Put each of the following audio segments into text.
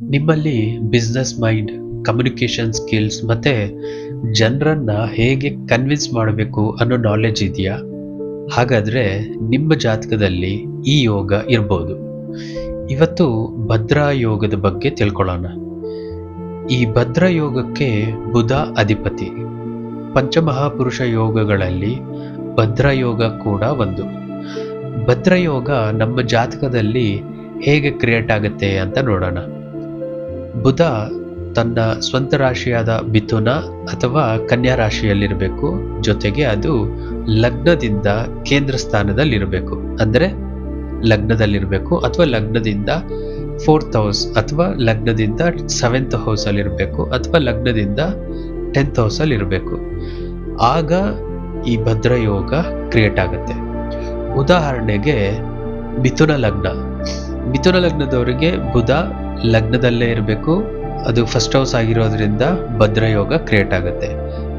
ನಿಮ್ಮಲ್ಲಿ business mind, communication skills ಮತ್ತೆ ಜನರನ್ನ ಹೇಗೆ ಕನ್ವಿನ್ಸ್ ಮಾಡಬೇಕು ಅನ್ನೋ ನಾಲೆಡ್ಜ್ ಇದೆಯಾ? ಹಾಗಾದ್ರೆ ನಿಮ್ಮ ಜಾತಕದಲ್ಲಿ ಈ ಯೋಗ ಇರ್ಬೋದು. ಇವತ್ತು ಭದ್ರಾ ಯೋಗದ ಬಗ್ಗೆ ತಿಳ್ಕೊಳ್ಳೋಣ. ಈ ಭದ್ರಾ ಯೋಗಕ್ಕೆ ಬುಧ ಅಧಿಪತಿ. ಪಂಚಮಹಾಪುರುಷ ಯೋಗಗಳಲ್ಲಿ ಭದ್ರಾ ಯೋಗ ಕೂಡ ಒಂದು. ಭದ್ರಾ ಯೋಗ ನಮ್ಮ ಜಾತಕದಲ್ಲಿ ಹೇಗೆ ಕ್ರಿಯೇಟ್ ಆಗುತ್ತೆ ಅಂತ ನೋಡೋಣ. ಬುಧ ತನ್ನ ಸ್ವಂತ ರಾಶಿಯಾದ ಮಿಥುನ ಅಥವಾ ಕನ್ಯಾ ರಾಶಿಯಲ್ಲಿರಬೇಕು. ಜೊತೆಗೆ ಅದು ಲಗ್ನದಿಂದ ಕೇಂದ್ರ ಸ್ಥಾನದಲ್ಲಿರಬೇಕು. ಅಂದರೆ ಲಗ್ನದಲ್ಲಿರಬೇಕು ಅಥವಾ ಲಗ್ನದಿಂದ 4th ಹೌಸ್ ಅಥವಾ ಲಗ್ನದಿಂದ 7th ಹೌಸ್ ಅಲ್ಲಿರಬೇಕು ಅಥವಾ ಲಗ್ನದಿಂದ 10th ಹೌಸ್ ಅಲ್ಲಿ ಇರಬೇಕು. ಆಗ ಈ ಭದ್ರ ಯೋಗ ಕ್ರಿಯೇಟ್ ಆಗುತ್ತೆ. ಉದಾಹರಣೆಗೆ ಮಿಥುನ ಲಗ್ನದವರಿಗೆ ಬುಧ ಲಗ್ನದಲ್ಲೇ ಇರಬೇಕು. ಅದು ಫಸ್ಟ್ ಹೌಸ್ ಆಗಿರೋದ್ರಿಂದ ಭದ್ರ ಯೋಗ ಕ್ರಿಯೇಟ್ ಆಗುತ್ತೆ.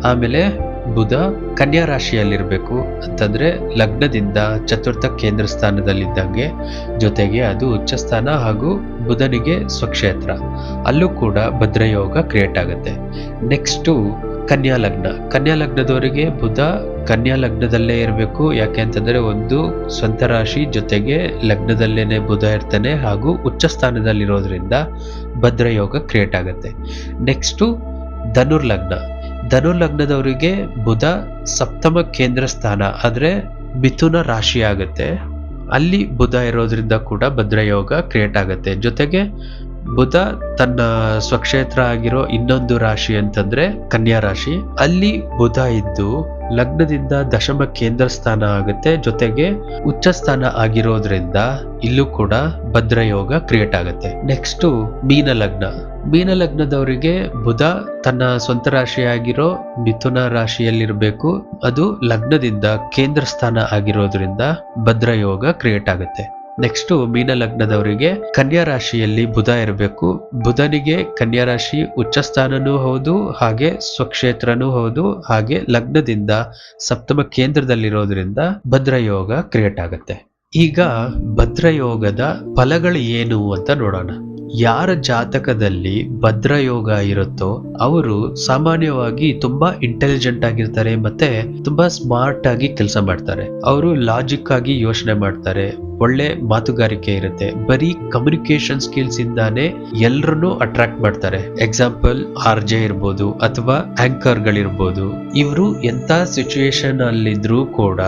ಆಮೇಲೆ ಬುಧ ಕನ್ಯಾ ರಾಶಿಯಲ್ಲಿರಬೇಕು ಅಂತಂದ್ರೆ ಲಗ್ನದಿಂದ ಚತುರ್ಥ ಕೇಂದ್ರ ಸ್ಥಾನದಲ್ಲಿದ್ದಂಗೆ. ಜೊತೆಗೆ ಅದು ಉಚ್ಚ ಸ್ಥಾನ ಹಾಗೂ ಬುಧನಿಗೆ ಸ್ವಕ್ಷೇತ್ರ, ಅಲ್ಲೂ ಕೂಡ ಭದ್ರ ಯೋಗ ಕ್ರಿಯೇಟ್ ಆಗುತ್ತೆ. ನೆಕ್ಸ್ಟು ಕನ್ಯಾ ಲಗ್ನದವರಿಗೆ ಬುಧ ಕನ್ಯಾ ಲಗ್ನದಲ್ಲೇ ಇರಬೇಕು. ಯಾಕೆ ಅಂತಂದ್ರೆ ಒಂದು ಸ್ವಂತ ರಾಶಿ, ಜೊತೆಗೆ ಲಗ್ನದಲ್ಲೇನೆ ಬುಧ ಇರ್ತಾನೆ ಹಾಗೂ ಉಚ್ಚ ಸ್ಥಾನದಲ್ಲಿರೋದ್ರಿಂದ ಭದ್ರ ಯೋಗ ಕ್ರಿಯೇಟ್ ಆಗುತ್ತೆ. ನೆಕ್ಸ್ಟು ಧನುರ್ಲಗ್ನದವರಿಗೆ ಬುಧ ಸಪ್ತಮ ಕೇಂದ್ರ ಸ್ಥಾನ ಆದ್ರೆ ಮಿಥುನ ರಾಶಿ ಆಗುತ್ತೆ. ಅಲ್ಲಿ ಬುಧ ಇರೋದ್ರಿಂದ ಕೂಡ ಭದ್ರ ಯೋಗ ಕ್ರಿಯೇಟ್ ಆಗುತ್ತೆ. ಜೊತೆಗೆ ಬುಧ ತನ್ನ ಸ್ವಕ್ಷೇತ್ರ ಆಗಿರೋ ಇನ್ನೊಂದು ರಾಶಿ ಅಂತಂದ್ರೆ ಕನ್ಯಾ ರಾಶಿ, ಅಲ್ಲಿ ಬುಧ ಇದ್ದು ಲಗ್ನದಿಂದ ದಶಮ ಕೇಂದ್ರ ಸ್ಥಾನ ಆಗುತ್ತೆ. ಜೊತೆಗೆ ಉಚ್ಚ ಸ್ಥಾನ ಆಗಿರೋದ್ರಿಂದ ಇಲ್ಲೂ ಕೂಡ ಭದ್ರ ಯೋಗ ಕ್ರಿಯೇಟ್ ಆಗುತ್ತೆ. ನೆಕ್ಸ್ಟ್ ಮೀನ ಲಗ್ನದವರಿಗೆ ಬುಧ ತನ್ನ ಸ್ವಂತ ರಾಶಿಯಾಗಿರೋ ಮಿಥುನ ರಾಶಿಯಲ್ಲಿರಬೇಕು. ಅದು ಲಗ್ನದಿಂದ ಕೇಂದ್ರ ಸ್ಥಾನ ಆಗಿರೋದ್ರಿಂದ ಭದ್ರ ಯೋಗ ಕ್ರಿಯೇಟ್ ಆಗುತ್ತೆ. ನೆಕ್ಸ್ಟ್ ಮೀನ ಲಗ್ನದವರಿಗೆ ಕನ್ಯಾ ರಾಶಿಯಲ್ಲಿ ಬುಧ ಇರಬೇಕು. ಬುಧನಿಗೆ ಕನ್ಯಾ ರಾಶಿ ಉಚ್ಚ ಸ್ಥಾನನೂ ಹೌದು, ಹಾಗೆ ಸ್ವಕ್ಷೇತ್ರನೂ ಹೌದು, ಹಾಗೆ ಲಗ್ನದಿಂದ ಸಪ್ತಮ ಕೇಂದ್ರದಲ್ಲಿರೋದ್ರಿಂದ ಭದ್ರ ಯೋಗ ಕ್ರಿಯೇಟ್ ಆಗುತ್ತೆ. ಈಗ ಭದ್ರ ಯೋಗದ ಫಲಗಳು ಏನು ಅಂತ ನೋಡೋಣ. ಯಾರ ಜಾತಕದಲ್ಲಿ ಭದ್ರ ಯೋಗ ಇರುತ್ತೋ ಅವರು ಸಾಮಾನ್ಯವಾಗಿ ತುಂಬಾ ಇಂಟೆಲಿಜೆಂಟ್ ಆಗಿರ್ತಾರೆ, ಮತ್ತೆ ತುಂಬಾ ಸ್ಮಾರ್ಟ್ ಆಗಿ ಕೆಲಸ ಮಾಡ್ತಾರೆ. ಅವರು ಲಾಜಿಕ್ ಆಗಿ ಯೋಚನೆ ಮಾಡ್ತಾರೆ, ಒಳ್ಳೆ ಮಾತುಗಾರಿಕೆ ಇರುತ್ತೆ. ಬರೀ ಕಮ್ಯುನಿಕೇಶನ್ ಸ್ಕಿಲ್ಸ್ ಇಂದಾನೆ ಎಲ್ರನ್ನೂ ಅಟ್ರಾಕ್ಟ್ ಮಾಡ್ತಾರೆ. ಎಕ್ಸಾಂಪಲ್ RJ ಇರ್ಬೋದು ಅಥವಾ ಆಂಕರ್ ಗಳಿರ್ಬೋದು. ಇವರು ಎಂತ ಸಿಚುಯೇಷನ್ ಅಲ್ಲಿದ್ರೂ ಕೂಡ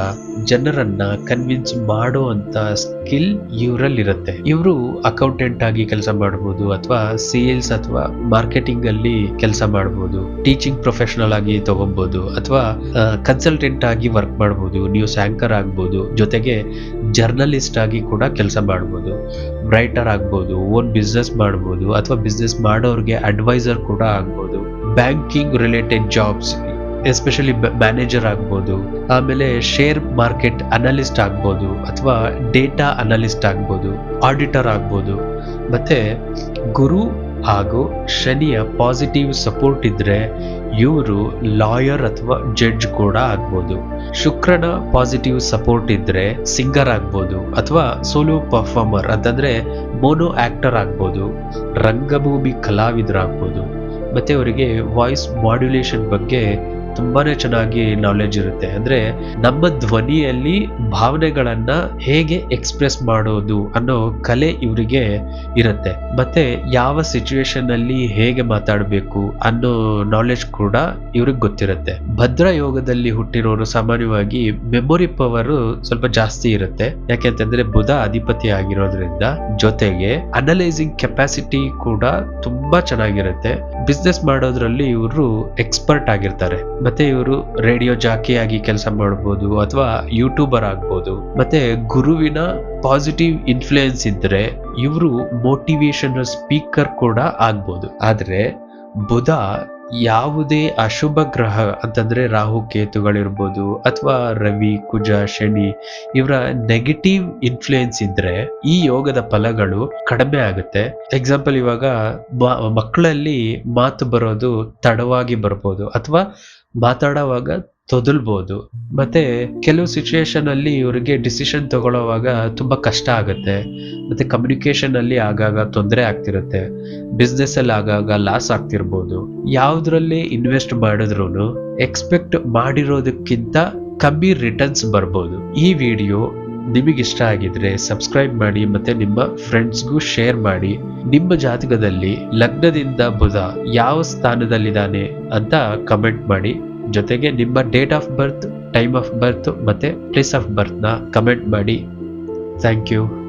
ಜನರನ್ನ ಕನ್ವಿನ್ಸ್ ಮಾಡೋ ಅಂತ ಸ್ಕಿಲ್ ಇವರಲ್ಲಿರುತ್ತೆ. ಇವರು ಅಕೌಂಟೆಂಟ್ ಆಗಿ ಕೆಲಸ ಮಾಡಬಹುದು, ಅಥವಾ ಸೇಲ್ಸ್ ಅಥವಾ ಮಾರ್ಕೆಟಿಂಗ್ ಅಲ್ಲಿ ಕೆಲಸ ಮಾಡಬಹುದು, ಟೀಚಿಂಗ್ ಪ್ರೊಫೆಷನಲ್ ಆಗಿ ತಗೋಬಹುದು, ಅಥವಾ ಕನ್ಸಲ್ಟೆಂಟ್ ಆಗಿ ವರ್ಕ್ ಮಾಡಬಹುದು, ನ್ಯೂಸ್ ಆಂಕರ್ ಆಗ್ಬೋದು, ಜೊತೆಗೆ ಜರ್ನಲಿಸ್ಟ್ ಆಗಿ ಕೂಡ ಕೆಲಸ ಮಾಡಬಹುದು, ರೈಟರ್ ಆಗ್ಬೋದು, ಓನ್ ಬಿಸ್ನೆಸ್ ಮಾಡಬಹುದು, ಅಥವಾ ಬಿಸ್ನೆಸ್ ಮಾಡೋರ್ಗೆ ಅಡ್ವೈಸರ್ ಕೂಡ ಆಗ್ಬೋದು, banking related jobs especially manager ಆಗ್ಬೋದು, ಆಮೇಲೆ ಶೇರ್ ಮಾರ್ಕೆಟ್ ಅನಲಿಸ್ಟ್ ಆಗ್ಬೋದು, ಅಥವಾ ಡೇಟಾ ಅನಲಿಸ್ಟ್ ಆಗ್ಬೋದು, ಆಡಿಟರ್ ಆಗ್ಬೋದು. ಮತ್ತೆ ಗುರು ಹಾಗೂ ಶನಿಯ ಪಾಸಿಟಿವ್ ಸಪೋರ್ಟ್ ಇದ್ರೆ ಇವರು ಲಾಯರ್ ಅಥವಾ ಜಡ್ಜ್ ಕೂಡ ಆಗ್ಬೋದು. ಶುಕ್ರನ ಪಾಸಿಟಿವ್ ಸಪೋರ್ಟ್ ಇದ್ರೆ ಸಿಂಗರ್ ಆಗ್ಬೋದು, ಅಥವಾ ಸೋಲೋ ಪರ್ಫಾರ್ಮರ್ ಅಂತಂದ್ರೆ ಮೋನೋ ಆಕ್ಟರ್ ಆಗ್ಬೋದು, ರಂಗಭೂಮಿ ಕಲಾವಿದರಾಗ್ಬೋದು. ಮತ್ತೆ ಅವರಿಗೆ ವಾಯ್ಸ್ ಮಾಡ್ಯುಲೇಷನ್ ಬಗ್ಗೆ ತುಂಬಾನೇ ಚೆನ್ನಾಗಿ ನಾಲೆಡ್ಜ್ ಇರುತ್ತೆ. ಅಂದ್ರೆ ನಮ್ಮ ಧ್ವನಿಯಲ್ಲಿ ಭಾವನೆಗಳನ್ನ ಹೇಗೆ ಎಕ್ಸ್ಪ್ರೆಸ್ ಮಾಡೋದು ಅನ್ನೋ ಕಲೆ ಇವರಿಗೆ ಇರುತ್ತೆ. ಮತ್ತೆ ಯಾವ ಸಿಚುವೇಶನ್ ಅಲ್ಲಿ ಹೇಗೆ ಮಾತಾಡಬೇಕು ಅನ್ನೋ ನಾಲೆಡ್ಜ್ ಕೂಡ ಇವ್ರಿಗೆ ಗೊತ್ತಿರುತ್ತೆ. ಭದ್ರ ಯೋಗದಲ್ಲಿ ಹುಟ್ಟಿರೋರು ಸಾಮಾನ್ಯವಾಗಿ ಮೆಮೊರಿ ಪವರ್ ಸ್ವಲ್ಪ ಜಾಸ್ತಿ ಇರುತ್ತೆ. ಯಾಕೆಂತಂದ್ರೆ ಬುಧ ಅಧಿಪತಿ ಆಗಿರೋದ್ರಿಂದ. ಜೊತೆಗೆ ಅನಲೈಸಿಂಗ್ ಕೆಪಾಸಿಟಿ ಕೂಡ ತುಂಬಾ ಚೆನ್ನಾಗಿರುತ್ತೆ. ಬಿಸ್ನೆಸ್ ಮಾಡೋದ್ರಲ್ಲಿ ಇವರು ಎಕ್ಸ್ಪರ್ಟ್ ಆಗಿರ್ತಾರೆ. ಮತ್ತೆ ಇವರು ರೇಡಿಯೋ ಜಾಕಿ ಆಗಿ ಕೆಲಸ ಮಾಡಬಹುದು, ಅಥವಾ ಯೂಟ್ಯೂಬರ್ ಆಗ್ಬೋದು. ಮತ್ತೆ ಗುರುವಿನ ಪಾಸಿಟಿವ್ ಇನ್ಫ್ಲೂಯೆನ್ಸ್ ಇದ್ರೆ ಇವರು ಮೋಟಿವೇಶನಲ್ ಸ್ಪೀಕರ್ ಕೂಡ ಆಗ್ಬೋದು. ಆದ್ರೆ ಬುಧ ಯಾವುದೇ ಅಶುಭ ಗ್ರಹ ಅಂತಂದ್ರೆ ರಾಹು ಕೇತುಗಳಿರ್ಬೋದು, ಅಥವಾ ರವಿ ಕುಜ ಶನಿ ಇವರ ನೆಗೆಟಿವ್ ಇನ್ಫ್ಲೂಯೆನ್ಸ್ ಇದ್ರೆ ಈ ಯೋಗದ ಫಲಗಳು ಕಡಿಮೆ ಆಗುತ್ತೆ. ಎಕ್ಸಾಂಪಲ್ ಇವಾಗ ಮಕ್ಕಳಲ್ಲಿ ಮಾತು ಬರೋದು ತಡವಾಗಿ ಬರ್ಬೋದು, ಅಥವಾ ಮಾತಾಡುವಾಗ ತೊದಲ್ಬೋದು. ಮತ್ತೆ ಕೆಲವು ಸಿಚುಯೇಷನ್ ಅಲ್ಲಿ ಇವರಿಗೆ ಡಿಸಿಷನ್ ತಗೊಳ್ಳೋವಾಗ ತುಂಬಾ ಕಷ್ಟ ಆಗುತ್ತೆ. ಮತ್ತೆ ಕಮ್ಯುನಿಕೇಶನ್ ಅಲ್ಲಿ ಆಗಾಗ ತೊಂದರೆ ಆಗ್ತಿರುತ್ತೆ. ಬಿಸ್ನೆಸ್ ಅಲ್ಲಿ ಆಗಾಗ ಲಾಸ್ ಆಗ್ತಿರ್ಬೋದು. ಯಾವ್ದ್ರಲ್ಲಿ ಇನ್ವೆಸ್ಟ್ ಮಾಡಿದ್ರು ಎಕ್ಸ್ಪೆಕ್ಟ್ ಮಾಡಿರೋದಕ್ಕಿಂತ ಕಮ್ಮಿ ರಿಟರ್ನ್ಸ್ ಬರ್ಬೋದು. ಈ ವಿಡಿಯೋ ನಿಮಗಿಷ್ಟ ಆಗಿದ್ರೆ ಸಬ್ಸ್ಕ್ರೈಬ್ ಮಾಡಿ ಮತ್ತೆ ನಿಮ್ಮ ಫ್ರೆಂಡ್ಸ್ಗೂ ಶೇರ್ ಮಾಡಿ. ನಿಮ್ಮ ಜಾತಕದಲ್ಲಿ ಲಗ್ನದಿಂದ ಬುಧ ಯಾವ ಸ್ಥಾನದಲ್ಲಿದ್ದಾನೆ ಅಂತ ಕಮೆಂಟ್ ಮಾಡಿ. ಜೊತೆಗೆ ನಿಮ್ಮ date of birth, time of birth ಮತ್ತೆ ಪ್ಲೇಸ್ ಆಫ್ ಬರ್ತ್ ನ ಕಮೆಂಟ್ ಮಾಡಿ. Thank you.